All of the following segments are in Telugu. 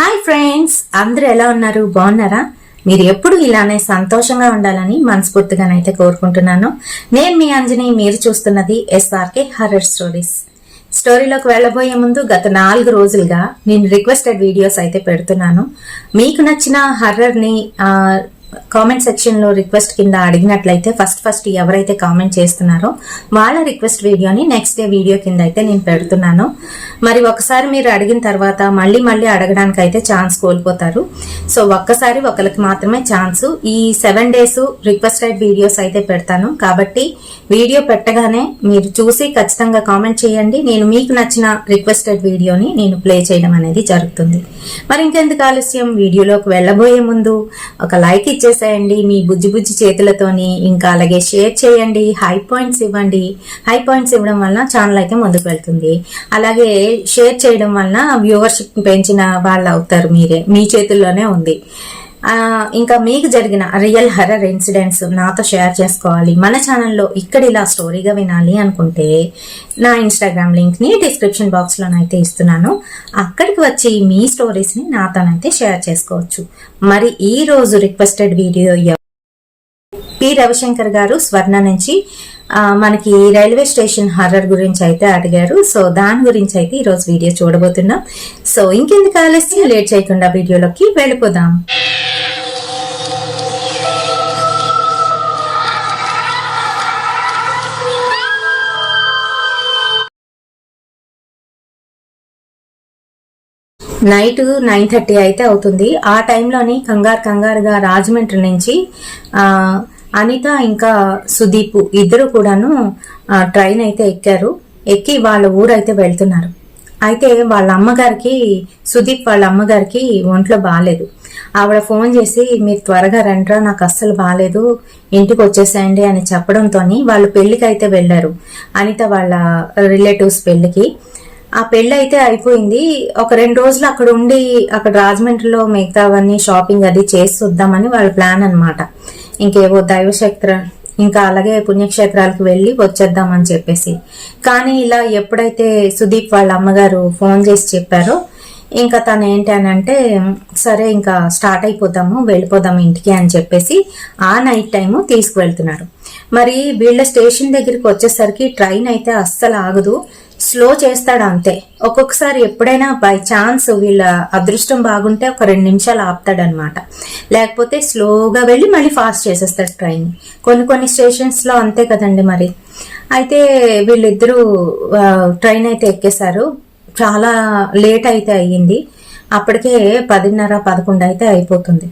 హాయ్ ఫ్రెండ్స్, అందరూ ఎలా ఉన్నారు? బాగున్నారా? మీరు ఎప్పుడు ఇలానే సంతోషంగా ఉండాలని మనస్ఫూర్తిగానైతే కోరుకుంటున్నాను. నేను మీ అంజని, మీరు చూస్తున్నది SRK హర్రర్ స్టోరీస్. స్టోరీలోకి వెళ్ళబోయే ముందు గత 4 రోజులుగా నేను రిక్వెస్టెడ్ వీడియోస్ అయితే పెడుతున్నాను. మీకు నచ్చిన హర్రర్ ని కామెంట్ సెక్షన్ లో రిక్వెస్ట్ కింద అడిగినట్లయితే ఫస్ట్ ఎవరైతే కామెంట్ చేస్తున్నారో వాళ్ళ రిక్వెస్ట్ వీడియోని నెక్స్ట్ డే వీడియో కింద అయితే నేను పెడుతున్నాను. మరి ఒకసారి మీరు అడిగిన తర్వాత మళ్ళీ అడగడానికి అయితే ఛాన్స్ కోల్పోతారు. సో ఒక్కసారి ఒకరికి మాత్రమే ఛాన్స్. ఈ 7 days రిక్వెస్టెడ్ వీడియోస్ అయితే పెడతాను. కాబట్టి వీడియో పెట్టగానే మీరు చూసి ఖచ్చితంగా కామెంట్ చేయండి. నేను మీకు నచ్చిన రిక్వెస్టెడ్ వీడియోని నేను ప్లే చేయడం అనేది జరుగుతుంది. మరి ఇంకెందుకు ఆలస్యం, వీడియోలోకి వెళ్ళబోయే ముందు ఒక లైక్ ఇచ్చేసేయండి మీ బుజ్జి చేతులతోని. ఇంకా అలాగే షేర్ చేయండి, హై పాయింట్స్ ఇవ్వండి. హై పాయింట్స్ ఇవ్వడం వలన ఛానల్ అయితే ముందుకు వెళ్తుంది. అలాగే షేర్ చేయడం వలన వ్యూవర్షిప్ పెంచిన వాళ్ళు అవుతారు. మీ చేతుల్లోనే ఉంది. ఇంకా మీకు జరిగిన రియల్ హర్రర్ ఇన్సిడెంట్స్ నాతో షేర్ చేసుకోవాలి, మన ఛానల్లో ఇక్కడ ఇలా స్టోరీగా వినాలి అనుకుంటే నా ఇన్స్టాగ్రామ్ లింక్ ని డిస్క్రిప్షన్ బాక్స్ లోనైతే ఇస్తున్నాను. అక్కడికి వచ్చి మీ స్టోరీస్ ని నాతోనైతే షేర్ చేసుకోవచ్చు. మరి ఈ రోజు రిక్వెస్టెడ్ వీడియో పి రవిశంకర్ గారు స్వర్ణ నుంచి మనకి రైల్వే స్టేషన్ హర్రర్ గురించి అయితే అడిగారు. సో దాని గురించి అయితే ఈ రోజు వీడియో చూడబోతున్నాం. సో ఇంకెందుకు ఆలస్యం, లేట్ చేయకుండా వీడియోలోకి వెళ్ళిపోదాం. నైట్ 9:30 అయితే అవుతుంది. ఆ టైంలోని కంగారుగా రాజమండ్రి నుంచి అనిత ఇంకా సుదీప్ ఇద్దరు కూడాను ట్రైన్ అయితే ఎక్కారు. ఎక్కి వాళ్ళ ఊరైతే వెళ్తున్నారు. అయితే వాళ్ళ అమ్మగారికి, సుదీప్ వాళ్ళ అమ్మగారికి ఒంట్లో బాగాలేదు. ఆవిడ ఫోన్ చేసి మీరు త్వరగా రండ్రా, నాకు అస్సలు బాగాలేదు, ఇంటికి వచ్చేసేయండి అని చెప్పడంతో వాళ్ళు పెళ్లికి అయితే వెళ్లారు. అనిత వాళ్ళ రిలేటివ్స్ పెళ్లికి. ఆ పెళ్లి అయితే అయిపోయింది. ఒక 2 రోజులు అక్కడ ఉండి అక్కడ రాజమండ్రిలో మిగతావన్నీ షాపింగ్ అది చేసి వద్దామని వాళ్ళ ప్లాన్ అనమాట. ఇంకేవో దైవక్షేత్ర ఇంకా అలాగే పుణ్యక్షేత్రాలకు వెళ్ళి వచ్చేద్దామని చెప్పేసి. కానీ ఇలా ఎప్పుడైతే సుదీప్ వాళ్ళ అమ్మగారు ఫోన్ చేసి చెప్పారో ఇంకా తను ఏంటి అని అంటే, సరే ఇంకా స్టార్ట్ అయిపోతాము, వెళ్ళిపోదాము ఇంటికి అని చెప్పేసి ఆ నైట్ టైము తీసుకువెళ్తున్నారు. మరి వీళ్ళ స్టేషన్ దగ్గరికి వచ్చేసరికి ట్రైన్ అయితే అస్సలు ఆగదు, స్లో చేస్తాడు అంతే. ఒక్కొక్కసారి ఎప్పుడైనా బై ఛాన్స్ వీళ్ళ అదృష్టం బాగుంటే ఒక 2 నిమిషాలు ఆపుతాడనమాట. లేకపోతే స్లోగా వెళ్ళి మళ్ళీ ఫాస్ట్ చేసేస్తాడు ట్రైన్. కొన్ని స్టేషన్స్ లో అంతే కదండి. మరి అయితే వీళ్ళిద్దరూ ట్రైన్ అయితే ఎక్కేశారు. చాలా లేట్ అయితే అయ్యింది. అప్పటికే 10:30-11 అయితే అయిపోతుంది.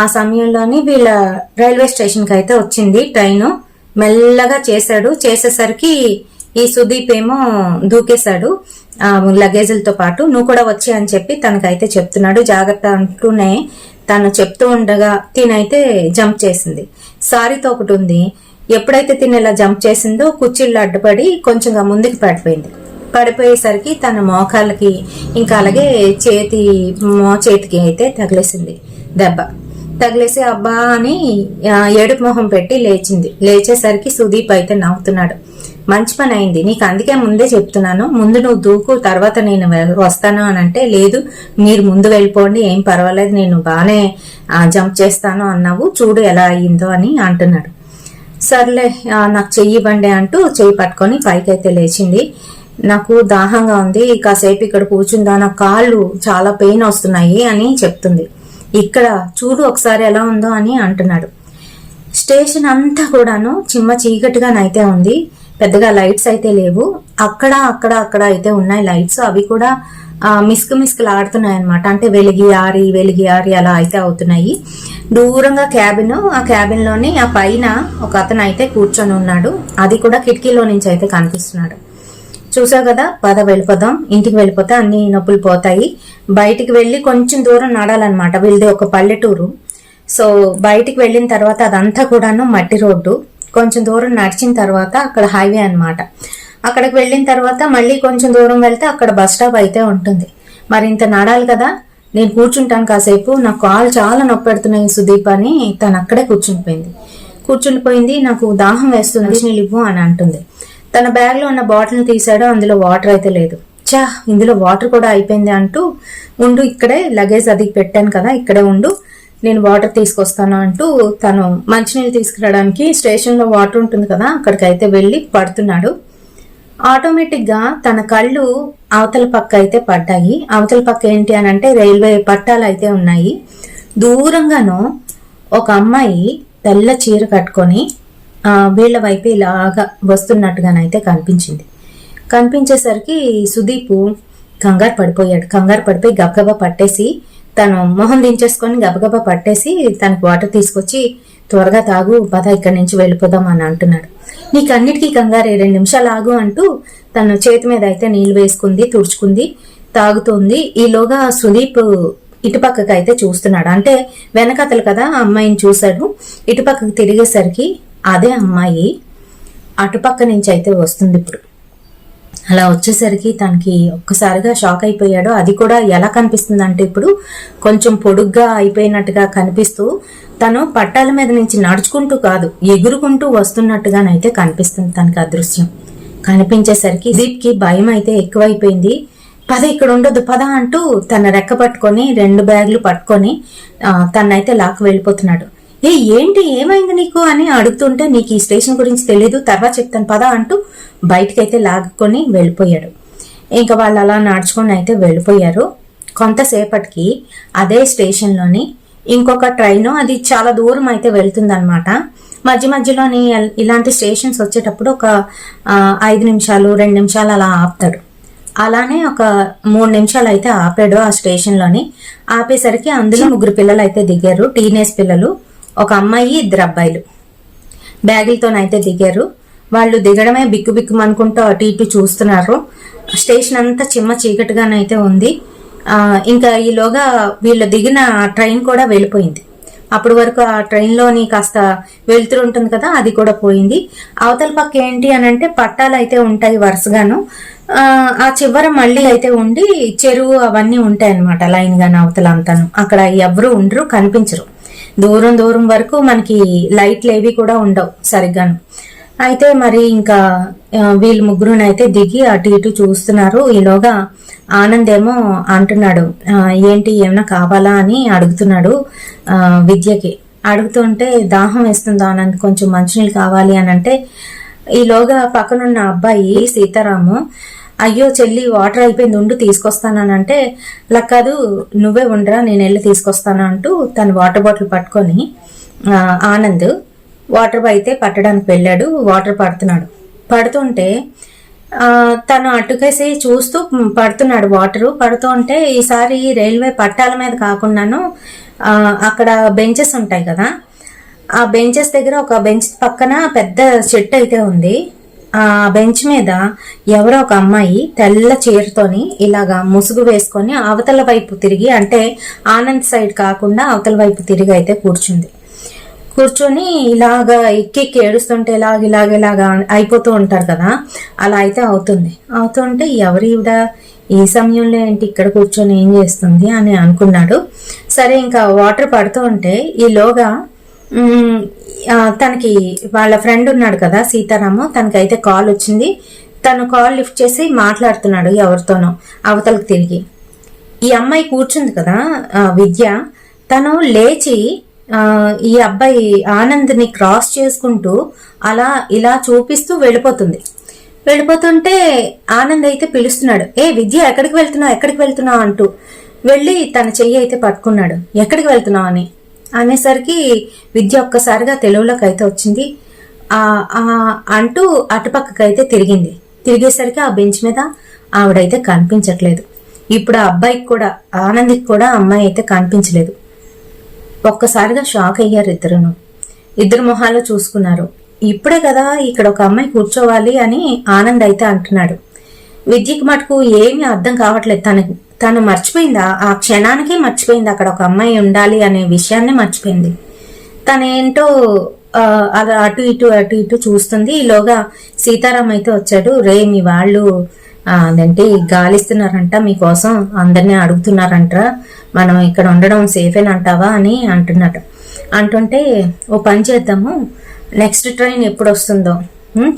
ఆ సమయంలోని వీళ్ళ రైల్వే స్టేషన్ కి అయితే వచ్చింది ట్రైన్. మెల్లగా చేసేసరికి ఈ సుదీప్ ఏమో దూకేశాడు లగేజీలతో పాటు. నువ్వు కూడా వచ్చి అని చెప్పి తనకైతే చెప్తున్నాడు. జాగ్రత్త అంటూనే తను చెప్తూ ఉండగా తినైతే జంప్ చేసింది. సారీతో ఒకటి ఉంది. ఎప్పుడైతే తిన ఇలా జంప్ చేసిందో కుర్చీళ్ళు అడ్డుపడి కొంచెంగా ముందుకు పడిపోయేసరికి తన మోకాళ్ళకి ఇంకా అలాగే చేతికి అయితే తగిలేసింది దెబ్బ. తగిలేసి అబ్బా అని ఏడుపు మొహం పెట్టి లేచింది. లేచేసరికి సుదీప్ అయితే నవ్వుతున్నాడు. మంచి పని అయింది నీకు, అందుకే ముందే చెప్తున్నాను, ముందు నువ్వు దూకు, తర్వాత నేను వస్తాను అని అంటే, లేదు మీరు ముందు వెళ్ళిపోండి, ఏం పర్వాలేదు, నేను బాగానే జంప్ చేస్తాను అన్నావు, చూడు ఎలా అయ్యిందో అని అంటున్నాడు. సర్లే నాకు చెయ్యి ఇవ్వండి అంటూ చెయ్యి పట్టుకొని పైకి అయితే లేచింది. నాకు దాహంగా ఉంది, కాసేపు ఇక్కడ కూర్చుందా, నా కాళ్ళు చాలా పెయిన్ వస్తున్నాయి అని చెప్తుంది. ఇక్కడ చూడు ఒకసారి ఎలా ఉందో అని అంటున్నాడు. స్టేషన్ అంతా కూడాను చిమ్మ చీకటిగానైతే ఉంది. పెద్దగా లైట్స్ అయితే లేవు. అక్కడ అయితే ఉన్నాయి లైట్స్. అవి కూడా మిస్కులు ఆడుతున్నాయి అనమాట. అంటే వెలిగి ఆరి అలా అయితే అవుతున్నాయి. దూరంగా క్యాబిన్, ఆ క్యాబిన్ లోని ఆ పైన ఒక అతను అయితే కూర్చొని ఉన్నాడు. అది కూడా కిటికీలో నుంచి అయితే కనిపిస్తున్నాడు. చూసావు కదా, పద వెళ్ళిపోదాం, ఇంటికి వెళ్ళిపోతే అన్ని నొప్పులు పోతాయి. బయటికి వెళ్ళి కొంచెం దూరం నడాలన్నమాట. వీళ్ళది ఒక పల్లెటూరు. సో బయటికి వెళ్ళిన తర్వాత అదంతా కూడాను మట్టి రోడ్డు. కొంచెం దూరం నడిచిన తర్వాత అక్కడ హైవే అన్నమాట. అక్కడికి వెళ్ళిన తర్వాత మళ్ళీ కొంచెం దూరం వెళ్తే అక్కడ బస్ స్టాప్ అయితే ఉంటుంది. మరి ఇంత నడాలి కదా, నేను కూర్చుంటాను కాసేపు, నా కాళ్ళు చాలా నొప్పి పెడుతున్నాయి సుదీప్ అని తను అక్కడే కూర్చుండిపోయింది. నాకు దాహం వేస్తుంది, నీళ్ళు ఇవ్వు అని అంటుంది. తన బ్యాగ్ లో ఉన్న బాటిల్ తీసాడు, అందులో వాటర్ అయితే లేదు. చా ఇందులో వాటర్ కూడా అయిపోయింది అంటూ, ఉండు ఇక్కడే లగేజ్ అది పెట్టాను కదా ఇక్కడే ఉండు, నేను వాటర్ తీసుకొస్తాను అంటూ తను మంచినీళ్ళు తీసుకురావడానికి స్టేషన్లో వాటర్ ఉంటుంది కదా అక్కడికైతే వెళ్ళి పడుతున్నాడు. ఆటోమేటిక్గా తన కళ్ళు అవతల పక్క అయితే పడ్డాయి. అవతల పక్క ఏంటి అని అంటే రైల్వే పట్టాలు అయితే ఉన్నాయి. దూరంగానో ఒక అమ్మాయి తెల్ల చీర కట్టుకొని వీళ్ళ వైపు ఇలాగా వస్తున్నట్టుగానైతే కనిపించింది. కనిపించేసరికి సుదీప్ కంగారు పడిపోయాడు. కంగారు పడిపోయి గబగబా పట్టేసి తను మొహం దించేసుకొని గబగబా పట్టేసి తనకు వాటర్ తీసుకొచ్చి త్వరగా తాగు పద ఇక్కడి నుంచి వెళ్ళిపోదాం అని అంటున్నాడు. నీకు అన్నిటికీ కంగారే 2 నిమిషాలు ఆగు అంటూ తను చేతి మీద అయితే నీళ్లు వేసుకుంది, తుడుచుకుంది, తాగుతుంది. ఈలోగా సుదీప్ ఇటుపక్కకి అయితే చూస్తున్నాడు. అంటే వెనకతలు కదా అమ్మాయిని చూశాడు. ఇటుపక్కకి తిరిగేసరికి అదే అమ్మాయి అటుపక్క నుంచి అయితే వస్తుంది. ఇప్పుడు అలా వచ్చేసరికి తనకి ఒక్కసారిగా షాక్ అయిపోయాడు. అది కూడా ఎలా కనిపిస్తుంది అంటే ఇప్పుడు కొంచెం పొడుగ్గా అయిపోయినట్టుగా కనిపిస్తూ తను పట్టాల మీద నుంచి నడుచుకుంటూ కాదు ఎగురుకుంటూ వస్తున్నట్టుగానైతే కనిపిస్తుంది తనకి. అదృశ్యం కనిపించేసరికి దీప్కి భయం అయితే ఎక్కువైపోయింది. పద ఇక్కడ ఉండదు పద అంటూ తన రెక్క పట్టుకొని 2 బ్యాగులు పట్టుకొని తనైతే లాక్కు వెళ్ళిపోతున్నాడు. ఏంటి ఏమైంది నీకు అని అడుగుతుంటే నీకు ఈ స్టేషన్ గురించి తెలీదు, తర్వాత చెప్తాను పద అంటూ బయటకైతే లాక్కొని వెళ్ళిపోయాడు. ఇంకా వాళ్ళు అలా నడుచుకొని అయితే వెళ్ళిపోయారు. కొంతసేపటికి అదే స్టేషన్లోని ఇంకొక ట్రైన్, అది చాలా దూరం అయితే వెళ్తుంది అనమాట. మధ్య మధ్యలోని ఇలాంటి స్టేషన్స్ వచ్చేటప్పుడు ఒక 5 నిమిషాలు 2 నిమిషాలు అలా ఆపుతాడు. అలానే ఒక 3 నిమిషాలు అయితే ఆపాడు ఆ స్టేషన్లోని. ఆపేసరికి అందులో 3 పిల్లలు అయితే దిగారు, టీనేజ్ పిల్లలు. ఒక అమ్మాయి 2 అబ్బాయిలు బ్యాగులతోనైతే దిగారు. వాళ్ళు దిగడమే బిక్కు బిక్కు అనుకుంటూ అటు ఇటు చూస్తున్నారు. స్టేషన్ అంతా చిమ్మ చీకటిగానైతే ఉంది. ఇంకా ఈలోగా వీళ్ళు దిగిన ట్రైన్ కూడా వెళ్ళిపోయింది. అప్పటి వరకు ఆ ట్రైన్లోని కాస్త వెలుతురు ఉంటుంది కదా అది కూడా పోయింది. అవతల పక్క ఏంటి అని అంటే పట్టాలు అయితే ఉంటాయి వరుసగాను. ఆ చివర మళ్ళీ అయితే ఉండి చెరువు అవన్నీ ఉంటాయి అనమాట లైన్ గాను అవతల అంతాను. అక్కడ ఎవరు ఉండరు, కనిపించరు. దూరం దూరం వరకు మనకి లైట్లు ఏవి కూడా ఉండవు సరిగ్గాను. అయితే మరి ఇంకా వీళ్ళు ముగ్గురునైతే దిగి అటు ఇటు చూస్తున్నారు. ఈలోగా ఆనంద్ ఏమో అంటున్నాడు, ఏంటి ఏమైనా కావాలా అని అడుగుతున్నాడు విద్యకి. అడుగుతుంటే దాహం వేస్తుంది ఆనంద్, కొంచెం మంచినీళ్ళు కావాలి అని అంటే ఈలోగా పక్కనున్న అబ్బాయి సీతారాము, అయ్యో చెల్లి వాటర్ అయిపోయింది ఉండు తీసుకొస్తానంటే, ఇలా కాదు నువ్వే ఉండరా నేను వెళ్ళి తీసుకొస్తాను అంటూ తను వాటర్ బాటిల్ పట్టుకొని ఆనంద్ వాటర్ అయితే పట్టడానికి వెళ్ళాడు. వాటర్ పడుతున్నాడు. పడుతుంటే తను అటుకేసి చూస్తూ పడుతున్నాడు. వాటర్ పడుతుంటే ఈసారి రైల్వే పట్టాల మీద కాకుండాను అక్కడ బెంచెస్ ఉంటాయి కదా, ఆ బెంచెస్ దగ్గర ఒక బెంచ్ పక్కన పెద్ద చెట్టు అయితే ఉంది. ఆ బెంచ్ మీద ఎవరో ఒక అమ్మాయి తెల్ల చీరతోని ఇలాగా ముసుగు వేసుకొని అవతల వైపు తిరిగి, అంటే ఆనంద్ సైడ్ కాకుండా అవతల వైపు తిరిగి అయితే కూర్చొని ఇలాగా ఎక్కి ఏడుస్తుంటే ఇలాగ అయిపోతూ ఉంటారు కదా, అలా అయితే అవుతుంటే ఎవరివిడ ఈ సమయంలో ఏంటి ఇక్కడ కూర్చొని ఏం చేస్తుంది అని అనుకున్నాడు. సరే ఇంకా వాటర్ పడుతూ ఉంటే ఈలోగా తనకి వాళ్ళ ఫ్రెండ్ ఉన్నాడు కదా సీతారాము, తనకైతే కాల్ వచ్చింది. తను కాల్ లిఫ్ట్ చేసి మాట్లాడుతున్నాడు ఎవరితోనో అవతలకు తిరిగి. ఈ అమ్మాయి కూర్చుంది కదా విద్య, తను లేచి ఈ అబ్బాయి ఆనంద్ని క్రాస్ చేసుకుంటూ అలా ఇలా చూపిస్తూ వెళ్ళిపోతుంటే ఆనంద్ అయితే పిలుస్తున్నాడు, విద్య ఎక్కడికి వెళ్తున్నావు అంటూ వెళ్ళి తన చెయ్యి అయితే పట్టుకున్నాడు. ఎక్కడికి వెళ్తున్నావు అని అనేసరికి విద్య ఒక్కసారిగా తెలుగులోకి అయితే వచ్చింది. అంటూ అటుపక్కకైతే తిరిగేసరికి ఆ బెంచ్ మీద ఆవిడైతే కనిపించట్లేదు. ఇప్పుడు ఆ అబ్బాయికి కూడా ఆనంద్కి కూడా అమ్మాయి అయితే కనిపించలేదు. ఒక్కసారిగా షాక్ అయ్యారు ఇద్దరు మొహాలు చూసుకున్నారు. ఇప్పుడే కదా ఇక్కడ ఒక అమ్మాయి కూర్చోవాలి అని ఆనంద్ అయితే అంటున్నాడు. విద్యకి మటుకు ఏమీ అర్థం కావట్లేదు. తను మర్చిపోయింది, ఆ క్షణానికే మర్చిపోయింది అక్కడ ఒక అమ్మాయి ఉండాలి అనే విషయాన్ని మర్చిపోయింది. తనేంటో అలా అటు ఇటు చూస్తుంది. ఈలోగా సీతారాం అయితే వచ్చాడు. మీ వాళ్ళు అదేంటి గాలిస్తున్నారంట, మీకోసం అందరినీ అడుగుతున్నారంట, మనం ఇక్కడ ఉండడం సేఫేనంటావా అని అంటున్నట్టు. అంటుంటే ఓ పని చేద్దాము, నెక్స్ట్ ట్రైన్ ఎప్పుడు వస్తుందో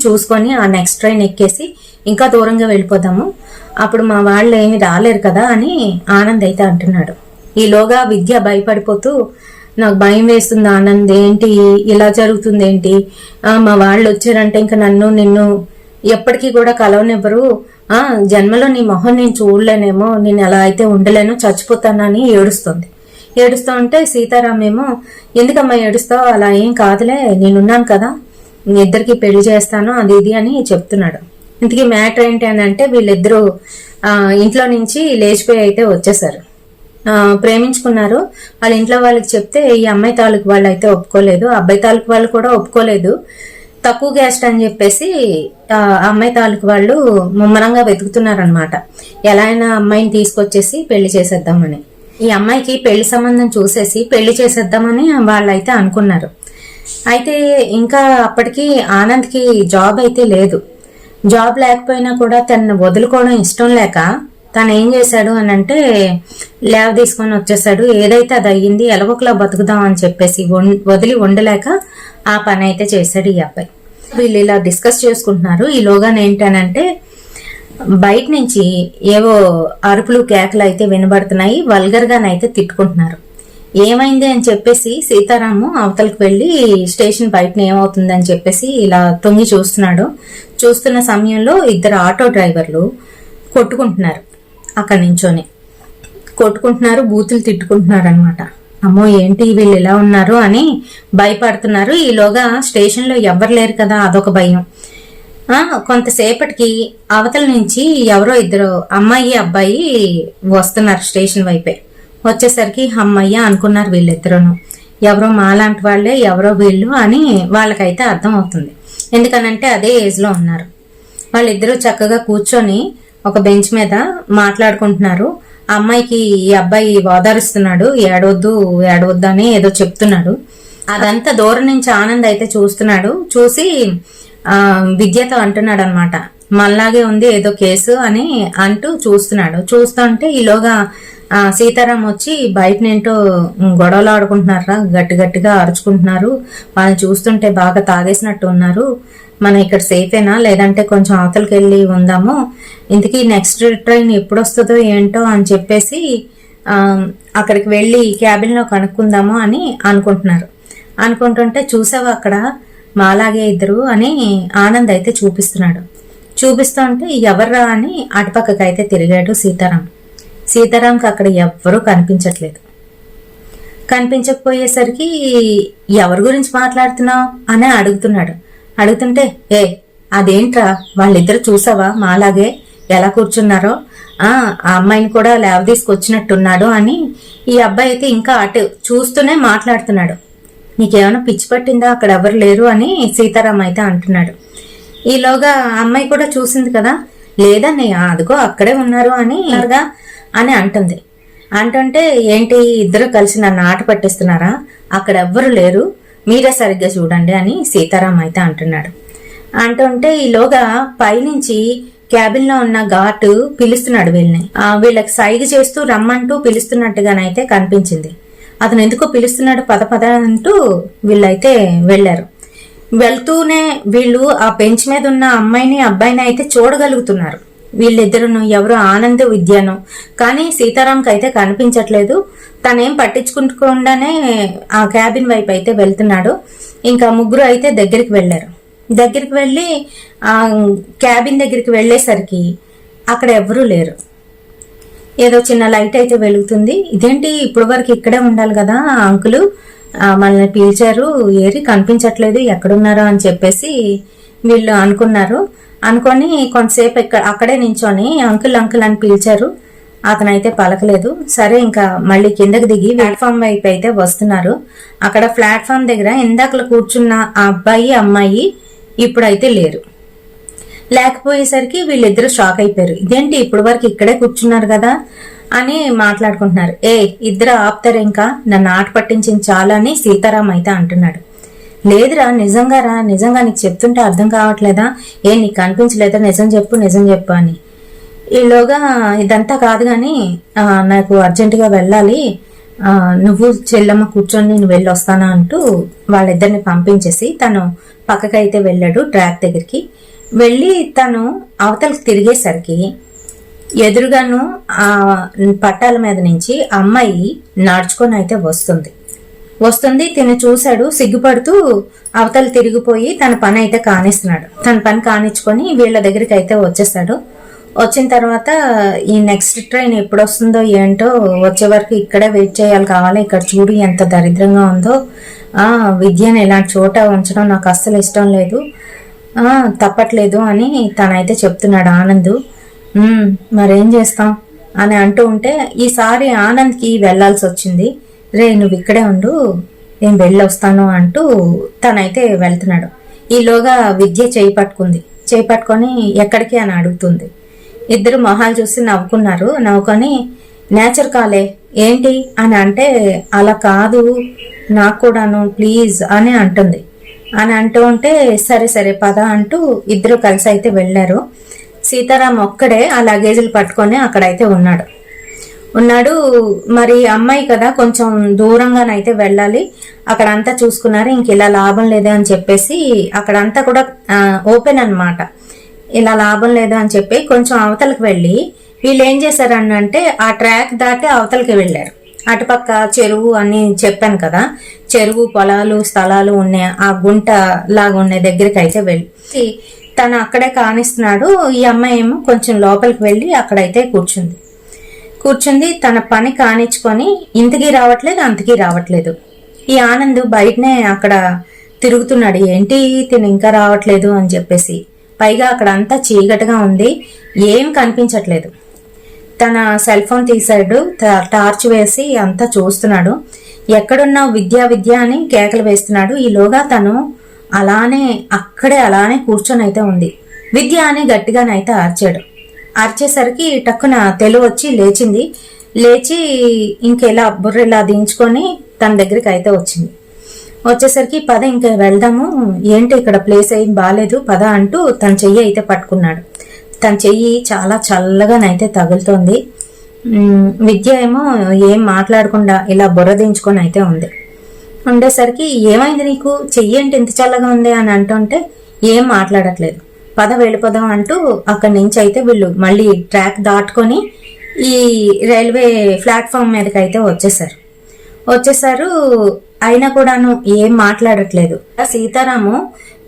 చూసుకొని ఆ నెక్స్ట్ ట్రైన్ ఎక్కేసి ఇంకా దూరంగా వెళ్ళిపోదాము, అప్పుడు మా వాళ్ళు ఏమి రాలేరు కదా అని ఆనంద్ అయితే అంటున్నాడు. ఈలోగా విద్య భయపడిపోతూ, నాకు భయం వేస్తుంది ఆనంద్, ఏంటి ఇలా జరుగుతుంది ఏంటి, మా వాళ్ళు వచ్చారంటే ఇంకా నిన్ను ఎప్పటికీ కూడా కలవనివ్వరు, జన్మలో నీ మొహం నేను చూడలేనేమో, నేను అలా అయితే ఉండలేను, చచ్చిపోతానని ఏడుస్తుంది. ఏడుస్తూ ఉంటే సీతారామేమో, ఎందుకమ్మా ఏడుస్తావు, అలా ఏం కాదులే, నేనున్నాను కదా, మీ ఇద్దరికి పెళ్లి చేస్తాను అది ఇది అని చెప్తున్నాడు. ఇంతకీ మ్యాటర్ ఏంటి అని అంటే, వీళ్ళిద్దరూ ఇంట్లో నుంచి లేచిపోయి అయితే వచ్చేసారు. ప్రేమించుకున్నారు. వాళ్ళ ఇంట్లో వాళ్ళకి చెప్తే ఈ అమ్మాయి తాలూకు వాళ్ళు అయితే ఒప్పుకోలేదు, అబ్బాయి తాలూకు వాళ్ళు కూడా ఒప్పుకోలేదు. తక్కువ క్యాస్ట్ అని చెప్పేసి అమ్మాయి తాలూకు వాళ్ళు ముమ్మరంగా వెతుకుతున్నారనమాట, ఎలా అయినా అమ్మాయిని తీసుకొచ్చేసి పెళ్లి చేసేద్దామని. ఈ అమ్మాయికి పెళ్లి సంబంధం చూసేసి పెళ్లి చేసేద్దామని వాళ్ళైతే అనుకున్నారు. అయితే ఇంకా అప్పటికి ఆనంద్కి జాబ్ అయితే లేదు. జాబ్ లేకపోయినా కూడా తనను వదులుకోవడం ఇష్టం లేక తను ఏం చేశాడు అని అంటే, ల్యాబ్ తీసుకొని వచ్చేసాడు. ఏదైతే అది అయ్యింది, ఎలగొకలా బతుకుదాం అని చెప్పేసి వదిలి ఉండలేక ఆ పని అయితే చేశాడు ఈ అబ్బాయి. వీళ్ళు ఇలా డిస్కస్ చేసుకుంటున్నారు. ఈలోగా ఏంటనంటే, బయట నుంచి ఏవో అరుపులు కేకలు అయితే వినబడుతున్నాయి, వల్గర్ గానైతే తిట్టుకుంటున్నారు. ఏమైంది అని చెప్పేసి సీతారాము అవతలకు వెళ్లి స్టేషన్ బయట ఏమవుతుంది అని చెప్పేసి ఇలా తొంగి చూస్తున్నాడు. చూస్తున్న సమయంలో ఇద్దరు ఆటో డ్రైవర్లు కొట్టుకుంటున్నారు. అక్కడి నించొని కొట్టుకుంటున్నారు, బూతులు తిట్టుకుంటున్నారు అనమాట. అమ్మో ఏంటి వీళ్ళు ఇలా ఉన్నారు అని భయపడుతున్నారు. ఈలోగా స్టేషన్ లో ఎవ్వరు లేరు కదా, అదొక భయం. కొంతసేపటికి అవతల నుంచి ఎవరో ఇద్దరు అమ్మాయి అబ్బాయి వస్తున్నారు స్టేషన్ వైపే. వచ్చేసరికి అమ్మయ్య అనుకున్నారు వీళ్ళిద్దరును. ఎవరో మాలాంటి వాళ్లే, ఎవరో వీళ్ళు అని వాళ్ళకైతే అర్థం అవుతుంది. ఎందుకనంటే అదే ఏజ్ లో ఉన్నారు. వాళ్ళిద్దరూ చక్కగా కూర్చొని ఒక బెంచ్ మీద మాట్లాడుకుంటున్నారు. అమ్మాయికి ఈ అబ్బాయి ఓదారుస్తున్నాడు, ఏడవద్దు ఏడవద్దు అని ఏదో చెప్తున్నాడు. అదంతా దూరం నుంచి ఆనంద్ అయితే చూస్తున్నాడు. చూసి విద్యతో అంటున్నాడు అనమాట, మళ్ళాగే ఉంది ఏదో కేసు అని అంటూ చూస్తున్నాడు. చూస్తుంటే ఈలోగా సీతారాం వచ్చి బయటనేంటో గొడవలు ఆడుకుంటున్నారా, గట్టి గట్టిగా అరుచుకుంటున్నారు. వాళ్ళని చూస్తుంటే బాగా తాగేసినట్టు ఉన్నారు. మనం ఇక్కడ సేఫేనా, లేదంటే కొంచెం అవతలకి వెళ్ళి ఉందాము, ఇంతకీ నెక్స్ట్ ట్రైన్ ఎప్పుడు వస్తుందో ఏంటో అని చెప్పేసి అక్కడికి వెళ్ళి క్యాబిన్ లో కనుక్కుందాము అని అనుకుంటున్నారు. అనుకుంటుంటే చూసావా అక్కడ మాలాగే ఇద్దరు అని ఆనంద్ అయితే చూపిస్తున్నాడు. చూపిస్తూ ఉంటే ఎవర్రా అని అటుపక్కకి అయితే తిరిగాడు సీతారాం. సీతారాంకి అక్కడ ఎవ్వరూ కనిపించట్లేదు. కనిపించకపోయేసరికి ఎవరి గురించి మాట్లాడుతున్నావు అని అడుగుతున్నాడు. అడుగుతుంటే, అదేంట్రా వాళ్ళిద్దరు చూసావా మాలాగే ఎలా కూర్చున్నారో, ఆ అమ్మాయిని కూడా ల్యాబ్ తీసుకొచ్చినట్టున్నాడు అని ఈ అబ్బాయి అయితే ఇంకా అటు చూస్తూనే మాట్లాడుతున్నాడు. నీకేమైనా పిచ్చి పట్టిందా, అక్కడ ఎవరు లేరు అని సీతారాం అయితే అంటున్నాడు. ఈలోగా అమ్మాయి కూడా చూసింది కదా, లేదని అదిగో అక్కడే ఉన్నారు అని అంటుంది. అంటుంటే, ఏంటి ఇద్దరు కలిసి నన్ను ఆట పట్టిస్తున్నారా, అక్కడ ఎవ్వరు లేరు, మీరే సరిగ్గా చూడండి అని సీతారాం అయితే అంటున్నాడు. అంటుంటే ఈలోగా పైనుంచి క్యాబిన్ లో ఉన్న ఘాటు పిలుస్తున్నాడు వీళ్ళని. వీళ్ళకి సైగ చేస్తూ రమ్మంటూ పిలుస్తున్నట్టుగానైతే కనిపించింది. అతను ఎందుకో పిలుస్తున్నాడు, పద పద అంటూ వీళ్ళైతే వెళ్లారు. వెళ్తూనే వీళ్ళు ఆ బెంచ్ మీద ఉన్న అమ్మాయిని అబ్బాయిని అయితే చూడగలుగుతున్నారు. వీళ్ళిద్దరును ఎవరో ఆనంద్ విద్యను, కానీ సీతారాంకి అయితే కనిపించట్లేదు. తనేం పట్టించుకుంటూనే ఆ క్యాబిన్ వైపు అయితే వెళ్తున్నాడు. ఇంకా ముగ్గురు అయితే దగ్గరికి వెళ్లారు. దగ్గరికి వెళ్ళి ఆ క్యాబిన్ దగ్గరికి వెళ్లేసరికి అక్కడ ఎవరూ లేరు. ఏదో చిన్న లైట్ అయితే వెలుగుతుంది. ఇదేంటి ఇప్పుడు వరకు ఇక్కడే ఉండాలి కదా అంకులు, మనల్ని పిలిచారు, ఏరి కనిపించట్లేదు, ఎక్కడున్నారో అని చెప్పేసి వీళ్ళు అనుకున్నారు. అనుకొని కొంతసేపు అక్కడే నించొని అంకుల్ అంకుల్ అని పిలిచారు. అతనైతే పలకలేదు. సరే ఇంకా మళ్ళీ కిందకి దిగి ప్లాట్ఫామ్ వైపు అయితే వస్తున్నారు. అక్కడ ప్లాట్ఫామ్ దగ్గర ఇందాకలు కూర్చున్న ఆ అబ్బాయి అమ్మాయి ఇప్పుడైతే లేరు. లేకపోయేసరికి వీళ్ళిద్దరూ షాక్ అయిపోయారు. ఇదేంటి ఇప్పుడు వరకు ఇక్కడే కూర్చున్నారు కదా అని మాట్లాడుకుంటున్నారు. ఇద్దరు ఆపుతారు, ఇంకా నన్ను ఆట పట్టించింది చాలా అని సీతారాం అయితే అంటున్నాడు. లేదురా, నిజంగా నీకు చెప్తుంటే అర్థం కావట్లేదా, నీకు కనిపించలేదా, నిజం చెప్పు అని. ఈలోగా ఇదంతా కాదు గాని నాకు అర్జెంటుగా వెళ్ళాలి, నువ్వు చెల్లమ్మ కూర్చొని నేను వెళ్ళి వస్తానా అంటూ వాళ్ళిద్దరిని పంపించేసి తను పక్కకైతే వెళ్ళాడు ట్రాక్ దగ్గరికి. వెళ్ళి తను అవతలకి తిరిగేసరికి ఎదురుగాను ఆ పట్టాల మీద నుంచి అమ్మాయి నడుచుకొని అయితే వస్తుంది. తిని చూశాడు, సిగ్గుపడుతూ అవతల తిరిగిపోయి తన పని అయితే కానిస్తున్నాడు. తన పని కానిచ్చుకొని వీళ్ళ దగ్గరికి అయితే వచ్చేసాడు. వచ్చిన తర్వాత ఈ నెక్స్ట్ ట్రైన్ ఎప్పుడు వస్తుందో ఏంటో, వచ్చే వరకు ఇక్కడే వెయిట్ చేయాలి కావాలి. ఇక్కడ చూడు ఎంత దరిద్రంగా ఉందో, విద్యను ఇలాంటి చోట ఉంచడం నాకు అస్సలు ఇష్టం లేదు, తప్పట్లేదు అని తనైతే చెప్తున్నాడు ఆనంద్. మరేం చేస్తాం అని అంటూ ఉంటే ఈసారి ఆనంద్కి వెళ్లాల్సి వచ్చింది. రే నువ్వు ఇక్కడే ఉండు, నేను వెళ్ళి వస్తాను అంటూ తనైతే వెళ్తున్నాడు. ఈలోగా విద్య చేయి పట్టుకొని ఎక్కడికి అని అడుగుతుంది. ఇద్దరు మొహాలు చూసి నవ్వుకొని నేచర్ కాలే ఏంటి అని అంటే, అలా కాదు నాకు కూడాను ప్లీజ్ అని అంటుంది. అని అంటూ ఉంటే సరే పద అంటూ ఇద్దరు కలిసి అయితే వెళ్ళారు. సీతారాం ఒక్కడే ఆ లగేజీలు పట్టుకొని అక్కడైతే ఉన్నాడు. మరి అమ్మాయి కదా కొంచెం దూరంగానైతే వెళ్ళాలి, అక్కడంతా చూసుకున్నారు. ఇంక ఇలా లాభం లేదు అని చెప్పేసి అక్కడంతా కూడా ఓపెన్ అన్నమాట. ఇలా లాభం లేదు అని చెప్పి కొంచెం అవతలకి వెళ్ళి వీళ్ళు ఏం చేశారనంటే ఆ ట్రాక్ దాటి అవతలకి వెళ్ళారు. అటుపక్క చెరువు అని చెప్పాను కదా, చెరువు పొలాలు స్థలాలు ఉన్నాయి, ఆ గుంట లాగా ఉన్న దగ్గరికి అయితే వెళ్ళి తను అక్కడే కానిస్తున్నాడు. ఈ అమ్మాయి ఏమో కొంచెం లోపలికి వెళ్ళి అక్కడైతే కూర్చుంది. తన పని కానిచ్చుకొని ఇంతకీ రావట్లేదు అంతకీ రావట్లేదు. ఈ ఆనంద్ బయటనే అక్కడ తిరుగుతున్నాడు, ఏంటి తిని ఇంకా రావట్లేదు అని చెప్పేసి. పైగా అక్కడ అంతా చీకటిగా ఉంది, ఏం కనిపించట్లేదు. తన సెల్ ఫోన్ తీసాడు, టార్చ్ వేసి అంతా చూస్తున్నాడు. ఎక్కడున్నావు విద్య అని కేకలు వేస్తున్నాడు. ఈలోగా తను అలానే కూర్చొని అయితే ఉంది. విద్య అని గట్టిగానైతే అరిచేసరికి టక్కున తెలివి వచ్చి లేచి ఇంకెలా బుర్రెలా దించుకొని తన దగ్గరికి అయితే వచ్చేసరికి పద ఇంకా వెళ్దాము, ఏంటి ఇక్కడ ప్లేస్ ఏం బాగాలేదు పద అంటూ తన చెయ్యి అయితే పట్టుకున్నాడు. తన చెయ్యి చాలా చల్లగానైతే తగులుతోంది. విద్య ఏమో ఏం మాట్లాడకుండా ఇలా బుర్ర దించుకొని అయితే ఉండేసరికి ఏమైంది నీకు, చెయ్యి ఏంటి ఇంత చల్లగా ఉంది అని అంటుంటే ఏం మాట్లాడట్లేదు. పద వెళ్ళిపోదాం అంటూ అక్కడి నుంచి అయితే వీళ్ళు మళ్ళీ ట్రాక్ దాటుకొని ఈ రైల్వే ప్లాట్ఫామ్ మీదకి అయితే వచ్చేసారు. అయినా కూడాను ఏం మాట్లాడట్లేదు. సీతారాము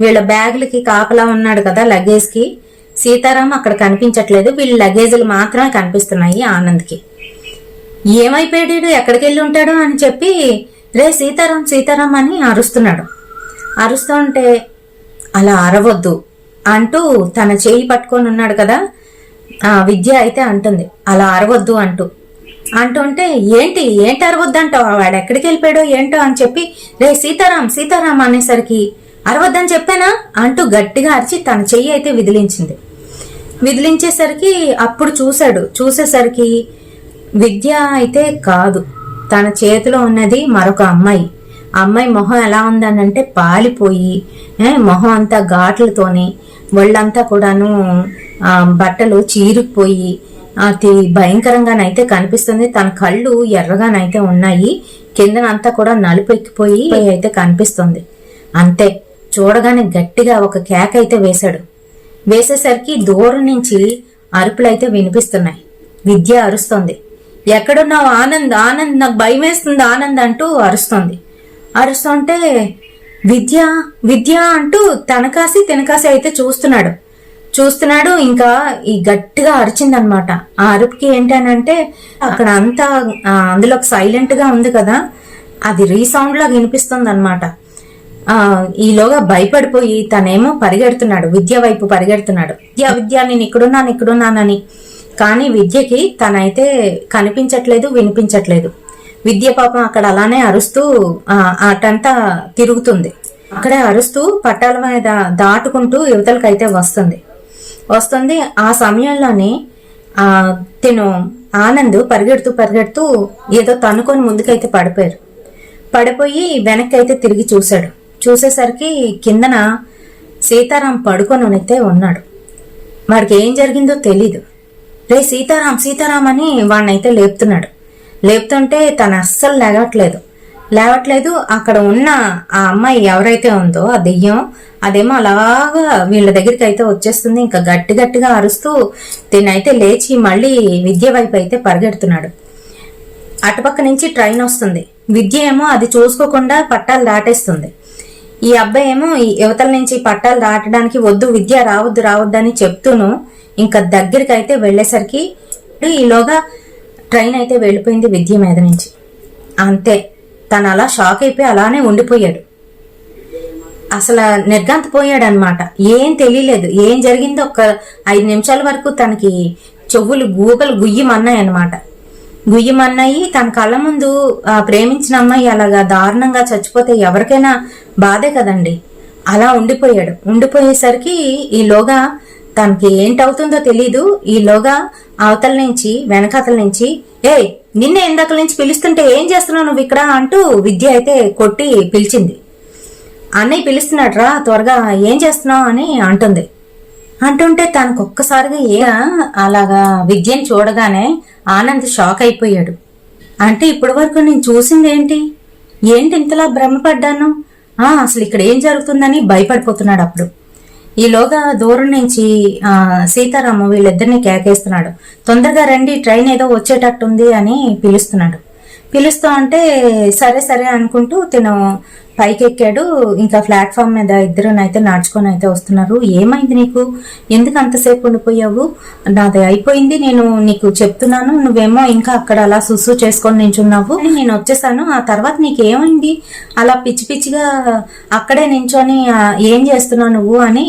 వీళ్ళ బ్యాగులకి కాపలా ఉన్నాడు కదా లగేజ్ కి, సీతారాం అక్కడ కనిపించట్లేదు. వీళ్ళ లగేజీలు మాత్రమే కనిపిస్తున్నాయి ఆనంద్కి. ఏమైపోయాడు, ఎక్కడికి వెళ్ళి ఉంటాడు అని చెప్పి రే సీతారాం అని అరుస్తూ ఉంటే అలా అరవద్దు అంటూ తన చేయి పట్టుకొని ఉన్నాడు కదా విద్య అయితే అంటుంది, అలా అరవద్దు అంటుంటే ఏంటి అరవద్దు అంటావు, వాడు ఎక్కడికి వెళ్ళిపోయాడో ఏంటో అని చెప్పి రే సీతారాం అనేసరికి అరవద్దని చెప్పానా అంటూ గట్టిగా అరిచి తన చెయ్యి అయితే విదిలించేసరికి అప్పుడు చూసేసరికి విద్య అయితే కాదు, తన చేతిలో ఉన్నది మరొక అమ్మాయి మొహం ఎలా ఉందనంటే పాలిపోయి, మొహం అంతా ఘాట్లతోని, ఒళ్ళంతా కూడాను బట్టలు చీరుకుపోయి అది భయంకరంగానైతే కనిపిస్తుంది. తన కళ్ళు ఎర్రగానైతే ఉన్నాయి, కిందనంతా కూడా నలుపు ఎక్కిపోయి అయితే కనిపిస్తుంది. అంతే, చూడగానే గట్టిగా ఒక కేక అయితే వేసేసరికి దూరం నుంచి అరుపులైతే వినిపిస్తున్నాయి. విద్య అరుస్తోంది, ఎక్కడున్నావు ఆనంద్, నాకు భయం వేస్తుంది ఆనంద్ అంటూ అరుస్తుంటే విద్య అంటూ తినకాసి అయితే చూస్తున్నాడు. ఇంకా ఈ గట్టిగా అరిచిందనమాట. ఆ అరుపుకి ఏంటనంటే అక్కడ అంతా అందులో సైలెంట్ గా ఉంది కదా, అది రీసౌండ్ లాగా వినిపిస్తుంది అనమాట. ఈలోగా భయపడిపోయి తనేమో పరిగెడుతున్నాడు, విద్య వైపు పరిగెడుతున్నాడు. విద్య నేను ఇక్కడున్నానని. కానీ విద్యకి తనైతే కనిపించట్లేదు, వినిపించట్లేదు. విద్య పాపం అక్కడ అలానే అరుస్తూ అటంతా తిరుగుతుంది. అక్కడే అరుస్తూ పట్టాల మీద దాటుకుంటూ యువతలకైతే వస్తుంది. ఆ సమయంలోనే తిను ఆనంద్ పరిగెడుతూ ఏదో తన్నుకొని ముందుకైతే పడిపోయి వెనక్కి అయితే తిరిగి చూసేసరికి కిందన సీతారాం పడుకొని అయితే ఉన్నాడు. వాడికి ఏం జరిగిందో తెలీదు. రే సీతారాం అని వాడినైతే లేపుతుంటే తను అస్సలు లేవట్లేదు. అక్కడ ఉన్న ఆ అమ్మాయి ఎవరైతే ఉందో ఆ దెయ్యం అదేమో అలాగా వీళ్ళ దగ్గరికి అయితే వచ్చేస్తుంది. ఇంకా గట్టిగా అరుస్తూ తినైతే లేచి మళ్ళీ విద్య వైపు అయితే పరిగెడుతున్నాడు. అటుపక్క నుంచి ట్రైన్ వస్తుంది. విద్య ఏమో అది చూసుకోకుండా పట్టాలు దాటేస్తుంది. ఈ అబ్బాయి ఏమో ఈ యువతల నుంచి పట్టాలు దాటడానికి వద్దు విద్య రావద్దు అని చెప్తూను ఇంకా దగ్గరికి అయితే వెళ్లేసరికి ఈలోగా ట్రైన్ అయితే వెళ్ళిపోయింది విద్య మీద నుంచి. అంతే, తను అలా షాక్ అయిపోయి అలానే ఉండిపోయాడు. అసలు నిర్గంతపోయాడు అనమాట. ఏం తెలియలేదు ఏం జరిగిందో. ఒక 5 నిమిషాల వరకు తనకి చెవులు గూగలు గుయ్యమన్నాయి. తన కళ్ళ ముందు ప్రేమించిన అమ్మాయి అలాగా దారుణంగా చచ్చిపోతే ఎవరికైనా బాధే కదండి. అలా ఉండిపోయేసరికి ఈలోగా తనకి ఏంటవుతుందో తెలీదు. ఈలోగా అవతల నుంచి వెనకాతల నుంచి నిన్నే ఇందాకల నుంచి పిలుస్తుంటే ఏం చేస్తున్నావు నువ్వు ఇక్కడ అంటూ విద్య అయితే కొట్టి పిలిచింది. అన్నయ్య పిలుస్తున్నాడు రా త్వరగా, ఏం చేస్తున్నావు అని అంటుంటే తనకు ఒక్కసారిగా అలాగా విద్యని చూడగానే ఆనంద్ షాక్ అయిపోయాడు. అంటే ఇప్పటి వరకు నేను చూసింది ఏంటి ఇంతలా భ్రమపడ్డాను, అసలు ఇక్కడ ఏం జరుగుతుందని భయపడిపోతున్నాడు. అప్పుడు ఈలోగా దూరం నుంచి సీతారామ వీళ్ళిద్దరిని కేకేస్తున్నాడు. తొందరగా రండి, ట్రైన్ ఏదో వచ్చేటట్టుంది అని పిలుస్తూ అంటే సరే అనుకుంటూ తిను పైకెక్కాడు. ఇంకా ప్లాట్ఫామ్ మీద ఇద్దరునైతే నడుచుకొని అయితే వస్తున్నారు. ఏమైంది నీకు, ఎందుకు అంతసేపు ఉండిపోయావు, నాది అయిపోయింది, నేను నీకు చెప్తున్నాను, నువ్వేమో ఇంకా అక్కడ అలా సుస్సు చేసుకొని నించున్నావు, నేను వచ్చేసాను, ఆ తర్వాత నీకు ఏమైంది, అలా పిచ్చిగా అక్కడే నించొని ఏం చేస్తున్నావు నువ్వు అని